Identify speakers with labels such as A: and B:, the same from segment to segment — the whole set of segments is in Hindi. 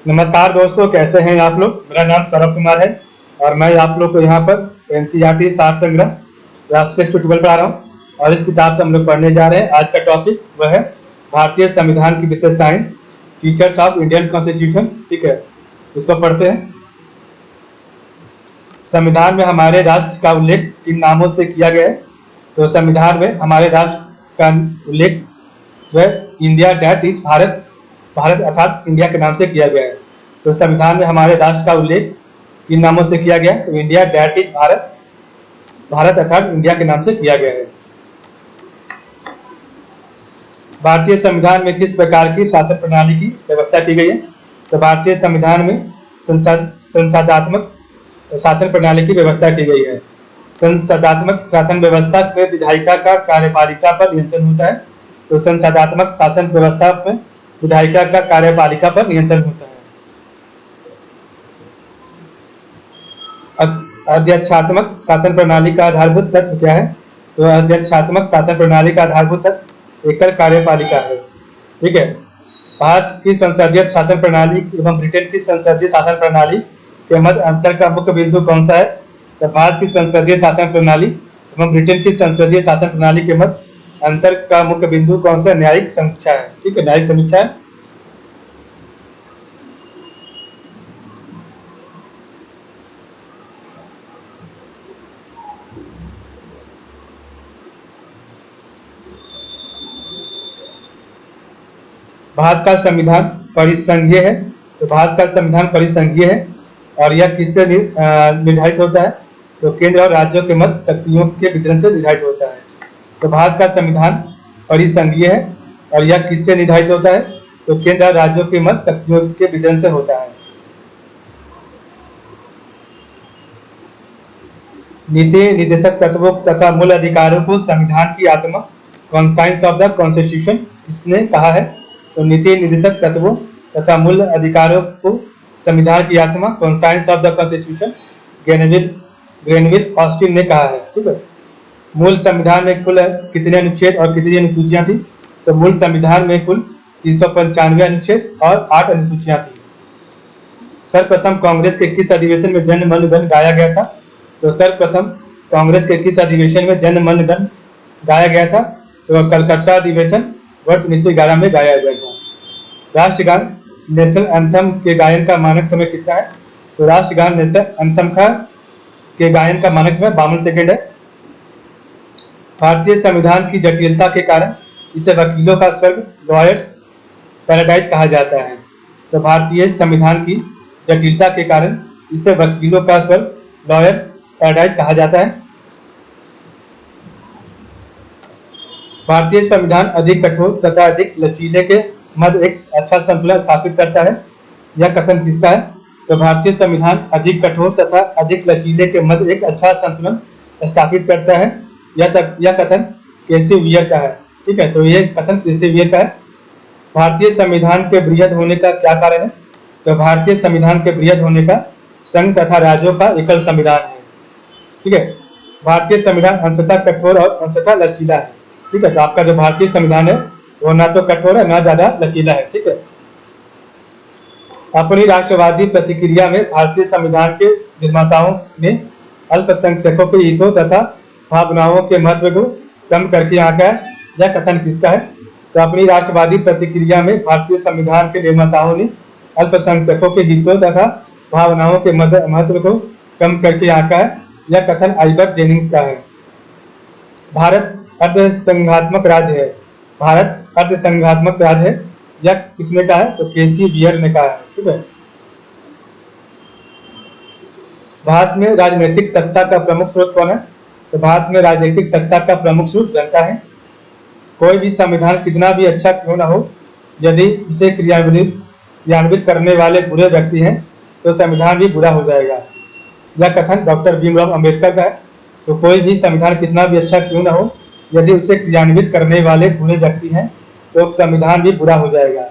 A: नमस्कार दोस्तों, कैसे हैं आप लोग। मेरा नाम सौरभ कुमार है और मैं आप लोग को यहाँ पर एनसीईआरटी सार संग्रह क्लास 6 to 12 पढ़ा रहा हूँ। और इस किताब से हम लोग पढ़ने जा रहे हैं। आज का टॉपिक वह है भारतीय संविधान की विशेषताएं, फीचर्स ऑफ इंडियन कॉन्स्टिट्यूशन। ठीक है, इसको पढ़ते हैं। संविधान में हमारे राष्ट्र का उल्लेख किन नामों से किया गया है? तो संविधान में हमारे राष्ट्र का उल्लेख जो है India that is Bharat, Bharat अर्थात इंडिया के नाम से किया गया है। तो संविधान में हमारे राष्ट्र का उल्लेख किन नामों से किया गया है? तो India that is Bharat, Bharat अर्थात इंडिया के नाम से किया गया है। भारतीय संविधान में किस प्रकार की शासन प्रणाली की व्यवस्था की गई है? तो भारतीय संविधान में संसदात्मक शासन प्रणाली की व्यवस्था की गई है। संसदात्मक शासन व्यवस्था में विधायिका का कार्यपालिका पर नियंत्रण होता है। तो संसदात्मक शासन व्यवस्था में विधायिका का कार्यपालिका पर नियंत्रण होता है। अध्यक्षात्मक शासन प्रणाली का आधारभूत तत्व क्या है? तो अध्यक्षात्मक शासन प्रणाली का आधारभूत तत्व एकल कार्यपालिका है। ठीक है, भारत की संसदीय शासन प्रणाली एवं ब्रिटेन की संसदीय शासन प्रणाली के मध्य अंतर का मुख्य बिंदु कौन सा है? तो भारत की संसदीय शासन प्रणाली एवं ब्रिटेन की संसदीय शासन प्रणाली के मध्य अंतर का मुख्य बिंदु कौन सा? न्यायिक समीक्षा है। ठीक है, न्यायिक समीक्षा है। भारत का संविधान परिसंघीय है। तो भारत का संविधान परिसंघीय है और यह किससे निर्धारित होता है? तो केंद्र और राज्यों के मध्य शक्तियों के वितरण से निर्धारित होता है। तो भारत का संविधान परिसंघीय है और यह किससे निर्धारित होता है? तो केंद्र और राज्यों के मध्य शक्तियों के वितरण से होता है। नीति निर्देशक तत्वों तथा मूल अधिकारों को संविधान की आत्मा, कॉन्साइंस ऑफ द कॉन्स्टिट्यूशन, किसने कहा है? तो नीति निर्देशक तत्वों तथा मूल अधिकारों को संविधान की आत्मा, conscience of the constitution, Granville Austin ने कहा है। ठीक है, मूल संविधान में कुल कितने अनुच्छेद और कितनी अनुसूचियां थी? तो मूल संविधान में कुल 395 अनुच्छेद और 8 अनुसूचियां थी। सर्वप्रथम कांग्रेस के किस अधिवेशन में जन मन गण गाया गया था? तो सर्वप्रथम कांग्रेस के किस अधिवेशन में जन मन गण गाया गया था? तो कलकत्ता अधिवेशन वर्ष 1911 में गाया गया था। राष्ट्रगान नेशनल एंथम के गायन का मानक समय कितना है? तो राष्ट्रगान नेशनल एंथम के गायन का मानक समय 52 सेकेंड है। भारतीय संविधान की जटिलता के कारण इसे वकीलों का स्वर्ग, लॉयर्स पैराडाइज कहा जाता है। तो भारतीय संविधान की जटिलता के कारण इसे वकीलों का स्वर्ग, लॉयर पैराडाइज कहा जाता है। भारतीय संविधान अधिक कठोर तथा अधिक लचीले के मध्य एक अच्छा संतुलन स्थापित करता है। यह कथन किसका है? तो भारतीय संविधान अधिक कठोर तथा अधिक लचीले के मध्य एक अच्छा संतुलन स्थापित करता है। यह कथन केसी वियर का है। ठीक है, तो यह कथन केसी वियर का है। भारतीय संविधान के बृहद होने का क्या कारण है? तो भारतीय संविधान के बृहद होने का संघ तथा राज्यों का एकल संविधान है। ठीक है, भारतीय संविधान अंशतः कठोर और अंशतः लचीला है। ठीक है, तो आपका जो भारतीय संविधान है वो ना तो कठोर है ना ज्यादा लचीला है। ठीक है, अपनी राष्ट्रवादी प्रतिक्रिया में भारतीय संविधान के निर्माताओं ने अल्पसंख्यकों के हितों तथा भावनाओं के महत्व को कम करके आंका है। यह कथन किसका है? तो अपनी राष्ट्रवादी प्रतिक्रिया में भारतीय संविधान के निर्माताओं ने अल्पसंख्यकों के हितों तथा भावनाओं के महत्व को कम करके आंका है। यह कथन आइवर जेनिंग्स का है। भारत अर्धसंघात्मक राज्य है। भारत अर्धसंघात्मक राज्य है। यह किसने कहा है? तो केसी वियर ने कहा है। ठीक है, भारत में राजनीतिक सत्ता का प्रमुख स्रोत कौन है? तो भारत में राजनीतिक सत्ता का प्रमुख स्रोत जनता है। कोई भी संविधान कितना भी अच्छा क्यों ना हो, यदि उसे क्रियान्वित करने वाले बुरे व्यक्ति हैं तो संविधान भी बुरा हो जाएगा। यह कथन डॉक्टर भीमराव अंबेडकर का है। तो कोई भी संविधान कितना भी अच्छा क्यों ना हो, यदि उसे क्रियान्वित करने वाले बुरे व्यक्ति हैं तो संविधान भी बुरा हो जाएगा।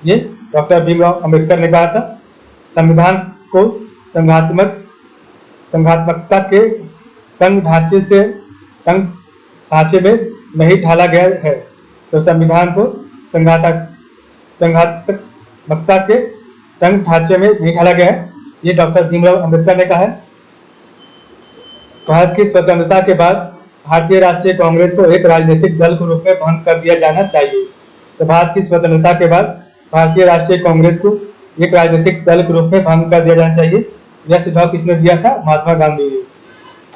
A: ये डॉक्टर भीमराव अंबेडकर ने कहा था। संविधान को संघात्मकता के तंग ढांचे में नहीं ढाला गया है। तो संविधान को संघात्मकता के संघ ढांचे में नहीं ढाला गया है, ये डॉक्टर भीमराव अंबेडकर ने कहा है। भारत की स्वतंत्रता के बाद भारतीय राष्ट्रीय कांग्रेस को एक राजनीतिक दल के रूप में भंग कर दिया जाना चाहिए। तो भारत की स्वतंत्रता के बाद भारतीय राष्ट्रीय कांग्रेस को एक राजनीतिक दल के रूप में भंग कर दिया जाना चाहिए। यह सुझाव किसने दिया था? महात्मा गांधी ने।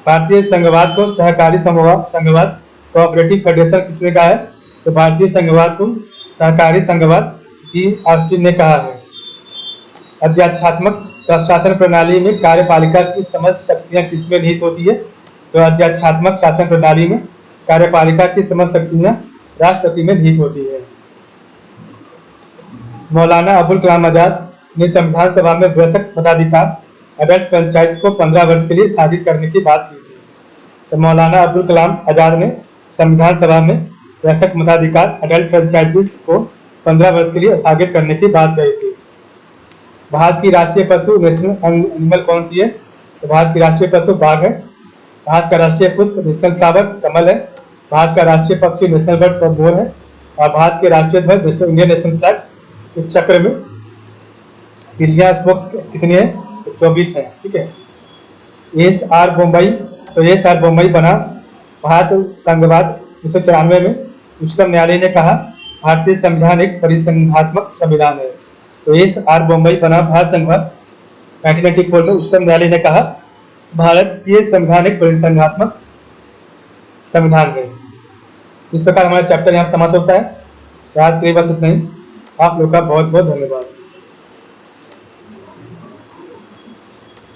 A: भारतीय संघवाद को सहकारी संघवाद कोऑपरेटिव फेडरेशन किसने कहा है? तो भारतीय संघवाद को सहकारी संघवाद जी ऑस्टिन ने कहा है। अध्यक्षात्मक शासन प्रणाली में कार्यपालिका की समस्त शक्तियां किसमें निहित होती है? तो अध्यक्षात्मक शासन प्रणाली में कार्यपालिका की समस्त शक्तियां राष्ट्रपति में निहित होती है। मौलाना अबुल कलाम आजाद ने संविधान सभा में वयस्क मताधिकार एडल्ट फ्रेंचाइज को 15 वर्ष के लिए स्थापित करने की बात की थी। तो मौलाना अबुल कलाम आजाद ने संविधान सभा में वयस्क मताधिकार एडल्ट फ्रेंचाइजेस को 15 वर्ष के लिए स्थापित करने की बात कही थी। भारत की राष्ट्रीय पशु नेशनल एनिमल कौन सी है? तो भारत की राष्ट्रीय पशु बाघ है। भारत का राष्ट्रीय पुष्प नेशनल फ्लावर कमल है। भारत का राष्ट्रीय पक्षी नेशनल बर्ड मोर है। और भारत के राष्ट्रीय ध्वज इंडियन नेशनल फ्लैग इस चक्र में तिलियां स्पोक्स कितनी है? 24 है। ठीक है। एस.आर. बोम्बई, तो एस.आर. बोम्बई बना भारत संघवाद 1994 में। उच्चतम न्यायालय ने कहा भारतीय संविधान एक परिसंघात्मक संविधान है। तो एस.आर. बोम्बई बना भारत संघवाद 1994 में। उच्चतम न्यायालय ने कहा भारतीय संविधान एक परिसंघात्मक संविधान है। इस प्रकार हमारा चैप्टर यहाँ समाप्त होता है। तो आज के लिए बस इतना ही। आप लोग का बहुत बहुत धन्यवाद।